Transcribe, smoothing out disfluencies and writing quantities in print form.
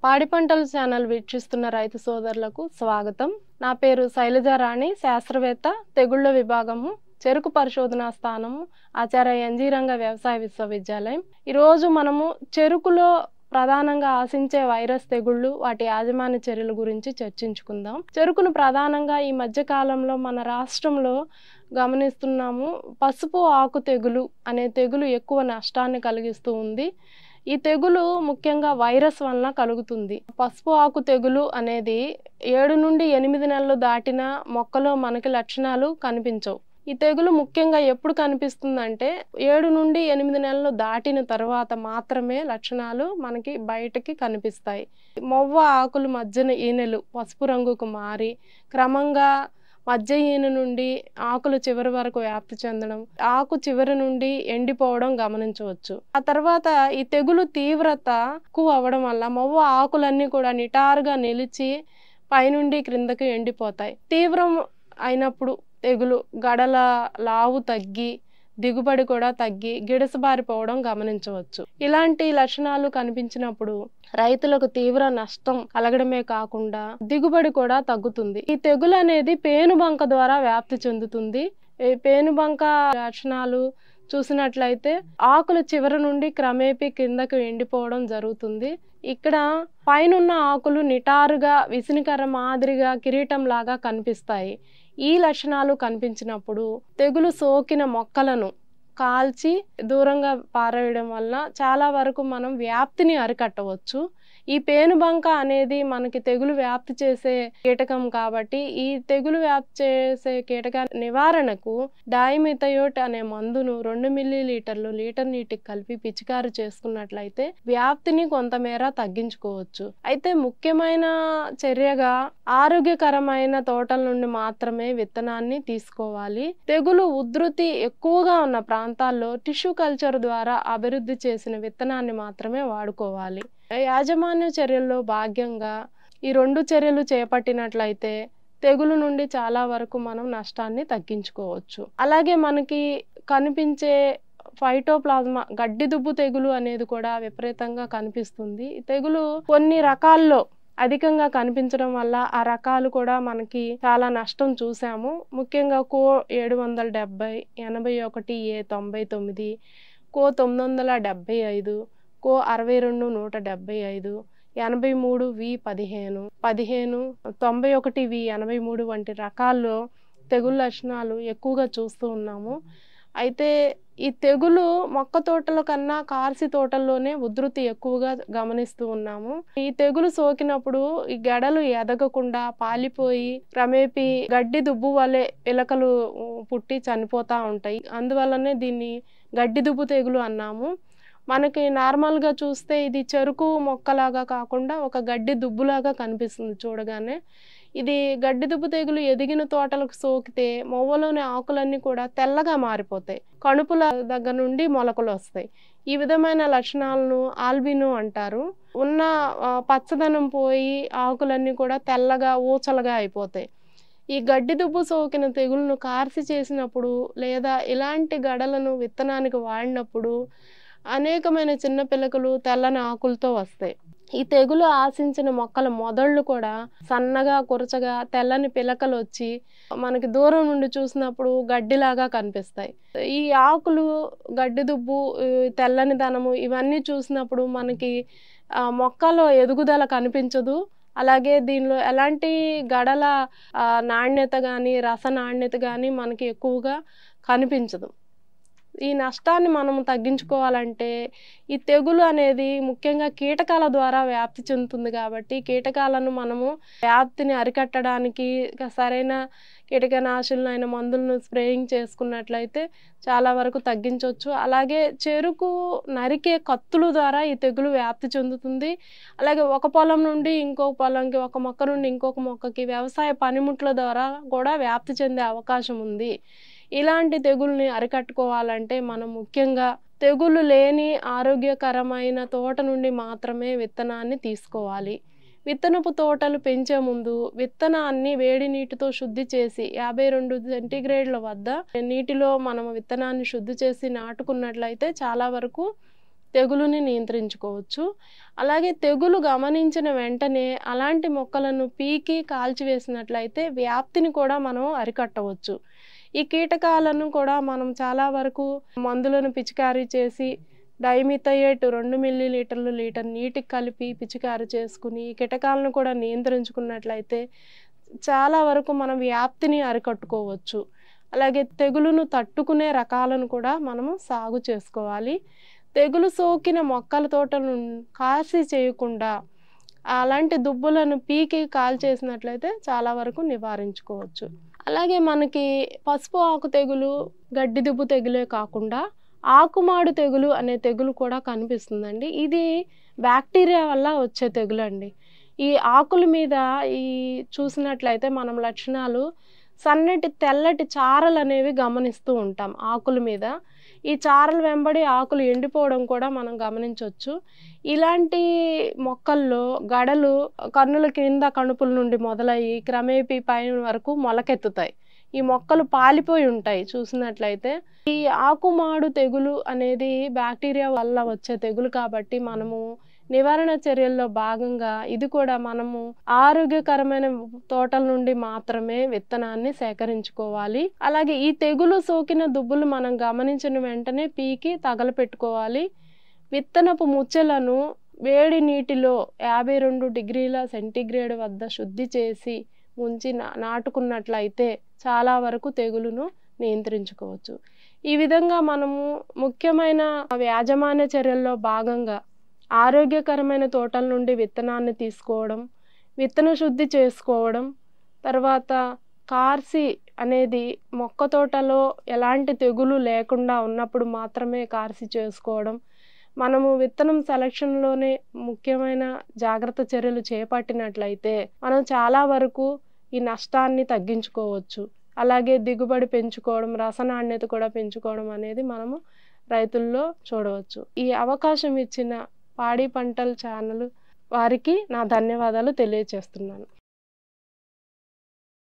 పాడి పంటల ఛానల్ వీక్షిస్తున్న రైతు సోదరులకు స్వాగతం. నా పేరు శైలజారాణి, శాస్త్రవేత్త, తెగుళ్ల విభాగము, చెరుకు పరిశోధనా స్థానము, ఆచార్య ఎన్జీ రంగ వ్యవసాయ విశ్వవిద్యాలయం. ఈరోజు మనము చెరుకులో ప్రధానంగా ఆశించే వైరస్ తెగుళ్ళు, వాటి యాజమాన్య చర్యల గురించి చర్చించుకుందాం. చెరుకును ప్రధానంగా ఈ మధ్య కాలంలో మన రాష్ట్రంలో గమనిస్తున్నాము. పసుపు ఆకు తెగులు అనే తెగులు ఎక్కువ నష్టాన్ని కలిగిస్తూ ఉంది. ఈ తెగులు ముఖ్యంగా వైరస్ వలన కలుగుతుంది. పసుపు ఆకు తెగులు అనేది 7 నుండి 8 నెలలు దాటిన మొక్కలో మనకి లక్షణాలు కనిపించవు. ఈ తెగులు ముఖ్యంగా ఎప్పుడు కనిపిస్తుందంటే 7 నుండి 8 నెలలు దాటిన తర్వాత మాత్రమే లక్షణాలు మనకి బయటకి కనిపిస్తాయి. మొవ్వ ఆకులు మధ్యన ఈనెలు పసుపు రంగుకు మారి క్రమంగా మధ్య ఈన నుండి ఆకుల చివరి వరకు వ్యాప్తి చెందడం, ఆకు చివరి నుండి ఎండిపోవడం గమనించవచ్చు. ఆ తర్వాత ఈ తెగులు తీవ్రత ఎక్కువ అవ్వడం వల్ల మొవ్వ ఆకులన్నీ కూడా నిటారుగా నిలిచి పైనుండి క్రిందకి ఎండిపోతాయి. తీవ్రం అయినప్పుడు తెగులు గడల లావు తగ్గి దిగుబడి కూడా తగ్గి గిడసబారిపోవడం గమనించవచ్చు. ఇలాంటి లక్షణాలు కనిపించినప్పుడు రైతులకు తీవ్ర నష్టం కలగడమే కాకుండా దిగుబడి కూడా తగ్గుతుంది. ఈ తెగులు అనేది పేనుబంక ద్వారా వ్యాప్తి చెందుతుంది. ఈ పేనుబంక లక్షణాలు చూసినట్లయితే ఆకుల చివరి నుండి క్రమేపీ కిందకు ఎండిపోవడం జరుగుతుంది. ఇక్కడ పైనున్న ఆకులు నిటారుగా విసినికర్ర మాదిరిగా కిరీటం లాగా కనిపిస్తాయి. ఈ లక్షణాలు కనిపించినప్పుడు తెగులు సోకిన మొక్కలను కాల్చి దూరంగా పారేయడం వల్ల చాలా వరకు మనం వ్యాప్తిని అరికట్టవచ్చు. ఈ పేనుబంక అనేది మనకి తెగులు వ్యాప్తి చేసే కీటకం కాబట్టి ఈ తెగులు వ్యాప్తి చేసే కీటక నివారణకు డైమిథయోట్ అనే మందును 2 మిల్లీలీటర్లు లీటర్ నీటికి కలిపి పిచికారి చేసుకున్నట్లయితే వ్యాప్తిని కొంతమేర తగ్గించుకోవచ్చు. అయితే ముఖ్యమైన చర్యగా ఆరోగ్యకరమైన తోటల నుండి మాత్రమే విత్తనాన్ని తీసుకోవాలి. తెగులు ఉధృతి ఎక్కువగా ఉన్న ప్రాంతాల్లో టిష్యూ కల్చర్ ద్వారా అభివృద్ధి చేసిన విత్తనాన్ని మాత్రమే వాడుకోవాలి. యాజమాన్య చర్యల్లో భాగంగా ఈ 2 చర్యలు చేపట్టినట్లయితే తెగులు నుండి చాలా వరకు మనం నష్టాన్ని తగ్గించుకోవచ్చు. అలాగే మనకి కనిపించే ఫైటోప్లాజ్మా గడ్డి దుబ్బు తెగులు అనేది కూడా విపరీతంగా కనిపిస్తుంది. ఈ తెగులు కొన్ని రకాల్లో అధికంగా కనిపించడం వల్ల ఆ రకాలు కూడా మనకి చాలా నష్టం చూసాము. ముఖ్యంగా కో 770, 81A99, కో 975, కో 62-175, 83V15, 91V83 వంటి రకాల్లో తెగుళ్ళ లక్షణాలు ఎక్కువగా చూస్తూ ఉన్నాము. అయితే ఈ తెగులు మొక్క తోటల కన్నా కార్సి తోటల్లోనే ఉధృతి ఎక్కువగా గమనిస్తూ ఉన్నాము. ఈ తెగులు సోకినప్పుడు ఈ గెడలు ఎదగకుండా పాలిపోయి క్రమేపీ గడ్డి దుబ్బు వలె పిలకలు పుట్టి చనిపోతూ ఉంటాయి. అందువల్లనే దీన్ని గడ్డి దుబ్బు తెగులు అన్నాము. మనకి నార్మల్గా చూస్తే ఇది చెరుకు మొక్కలాగా కాకుండా ఒక గడ్డి దుబ్బులాగా కనిపిస్తుంది చూడగానే. ఇది గడ్డి దుబ్బు తెగులు ఎదిగిన తోటలకు సోకితే మొవ్వలోని ఆకులన్నీ కూడా తెల్లగా మారిపోతాయి. కణుపుల దగ్గర నుండి మొలకలు వస్తాయి. ఈ విధమైన లక్షణాలను ఆల్బినో అంటారు. ఉన్న పచ్చదనం పోయి ఆకులన్నీ కూడా తెల్లగా ఊచలుగా అయిపోతాయి. ఈ గడ్డి దుబ్బు సోకిన తెగులను కార్సి చేసినప్పుడు లేదా ఇలాంటి గడలను విత్తనానికి వాడినప్పుడు అనేకమైన చిన్న పిలకలు తెల్లని ఆకులతో వస్తాయి. ఈ తెగులు ఆశించిన మొక్కల మొదళ్ళు కూడా సన్నగా కురచగా తెల్లని పిలకలు వచ్చి మనకి దూరం నుండి చూసినప్పుడు గడ్డిలాగా కనిపిస్తాయి. ఈ ఆకులు గడ్డి దుబ్బు తెల్లని దనము ఇవన్నీ చూసినప్పుడు మనకి మొక్కలో ఎదుగుదల కనిపించదు. అలాగే దీనిలో ఎలాంటి గడల నాణ్యత కానీ రస నాణ్యత కానీ మనకి ఎక్కువగా కనిపించదు. ఈ నష్టాన్ని మనం తగ్గించుకోవాలంటే ఈ తెగులు అనేది ముఖ్యంగా కీటకాల ద్వారా వ్యాప్తి చెందుతుంది కాబట్టి కీటకాలను మనము వ్యాప్తిని అరికట్టడానికి సరైన కీటకనాశులైన మందులను స్ప్రేయింగ్ చేసుకున్నట్లయితే చాలా వరకు తగ్గించవచ్చు. అలాగే చెరుకు నరికే కత్తుల ద్వారా ఈ తెగులు వ్యాప్తి చెందుతుంది. అలాగే ఒక పొలం నుండి ఇంకొక పొలంకి, ఒక మొక్క నుండి ఇంకొక మొక్కకి వ్యవసాయ పనిముట్ల ద్వారా కూడా వ్యాప్తి చెందే అవకాశం ఉంది. ఇలాంటి తెగుల్ని అరికట్టుకోవాలంటే మనం ముఖ్యంగా తెగులు లేని ఆరోగ్యకరమైన తోట నుండి మాత్రమే విత్తనాన్ని తీసుకోవాలి. విత్తనపు తోటలు పెంచే ముందు విత్తనాన్ని వేడి నీటితో శుద్ధి చేసి 52 సెంటీగ్రేడ్ల వద్ద నీటిలో మనం విత్తనాన్ని శుద్ధి చేసి నాటుకున్నట్లయితే చాలా వరకు తెగులుని నియంత్రించుకోవచ్చు. అలాగే తెగులు గమనించిన వెంటనే అలాంటి మొక్కలను పీకి కాల్చివేసినట్లయితే వ్యాప్తిని కూడా మనం అరికట్టవచ్చు. ఈ కీటకాలను కూడా మనం చాలా వరకు మందులను పిచికారీ చేసి డైమిథయేట్ 2 మిల్లీలీటర్లు లీటర్ నీటికి కలిపి పిచికారీ చేసుకుని ఈ కీటకాలను కూడా నియంత్రించుకున్నట్లయితే చాలా వరకు మనం వ్యాప్తిని అరికట్టుకోవచ్చు. అలాగే తెగులును తట్టుకునే రకాలను కూడా మనము సాగు చేసుకోవాలి. తెగులు సోకిన మొక్కల తోటను కాసి చేయకుండా అలాంటి దుబ్బులను పీకి కాల్చేసినట్లయితే చాలా వరకు నివారించుకోవచ్చు. అలాగే మనకి పసుపు ఆకు తెగులు, గడ్డి దుబ్బు తెగులే కాకుండా ఆకుమాడు తెగులు అనే తెగులు కూడా కనిపిస్తుందండి. ఇది బ్యాక్టీరియా వల్ల వచ్చే తెగులండి. ఈ ఆకుల మీద చూసినట్లయితే మనం లక్షణాలు సన్నటి తెల్లటి చారలనేవి గమనిస్తూ ఉంటాం ఆకుల మీద. ఈ చారల వెంబడి ఆకులు ఎండిపోవడం కూడా మనం గమనించొచ్చు. ఇలాంటి మొక్కల్లో గడలు కన్నుల కింద కణుపుల నుండి మొదలయ్యి క్రమేపీ పైన వరకు మొలకెత్తుతాయి. ఈ మొక్కలు పాలిపోయి ఉంటాయి చూసినట్లయితే. ఈ ఆకుమాడు తెగులు అనేది బ్యాక్టీరియా వల్ల వచ్చే తెగులు కాబట్టి మనము నివారణ చర్యల్లో భాగంగా ఇది కూడా మనము ఆరోగ్యకరమైన తోటల నుండి మాత్రమే విత్తనాన్ని సేకరించుకోవాలి. అలాగే ఈ తెగులు సోకిన దుబ్బులు మనం గమనించిన వెంటనే పీకి తగలపెట్టుకోవాలి. విత్తనపు ముచ్చెలను వేడి నీటిలో 52 డిగ్రీల సెంటీగ్రేడ్ వద్ద శుద్ధి చేసి ఉంచి నాటుకున్నట్లయితే చాలా వరకు తెగులును నియంత్రించుకోవచ్చు. ఈ విధంగా మనము ముఖ్యమైన యాజమాన్య చర్యల్లో భాగంగా ఆరోగ్యకరమైన తోటల నుండి విత్తనాన్ని తీసుకోవడం, విత్తన శుద్ధి చేసుకోవడం, తర్వాత కార్సి అనేది మొక్క తోటలో ఎలాంటి తెగులు లేకుండా ఉన్నప్పుడు మాత్రమే కార్సి చేసుకోవడం, మనము విత్తనం సెలక్షన్లోనే ముఖ్యమైన జాగ్రత్త చర్యలు చేపట్టినట్లయితే మనం చాలా వరకు ఈ నష్టాన్ని తగ్గించుకోవచ్చు. అలాగే దిగుబడి పెంచుకోవడం, రసనాణ్యత కూడా పెంచుకోవడం అనేది మనము రైతుల్లో చూడవచ్చు. ఈ అవకాశం ఇచ్చిన పాడి పంటల ఛానల్ వారికి నా ధన్యవాదాలు తెలియజేస్తున్నాను.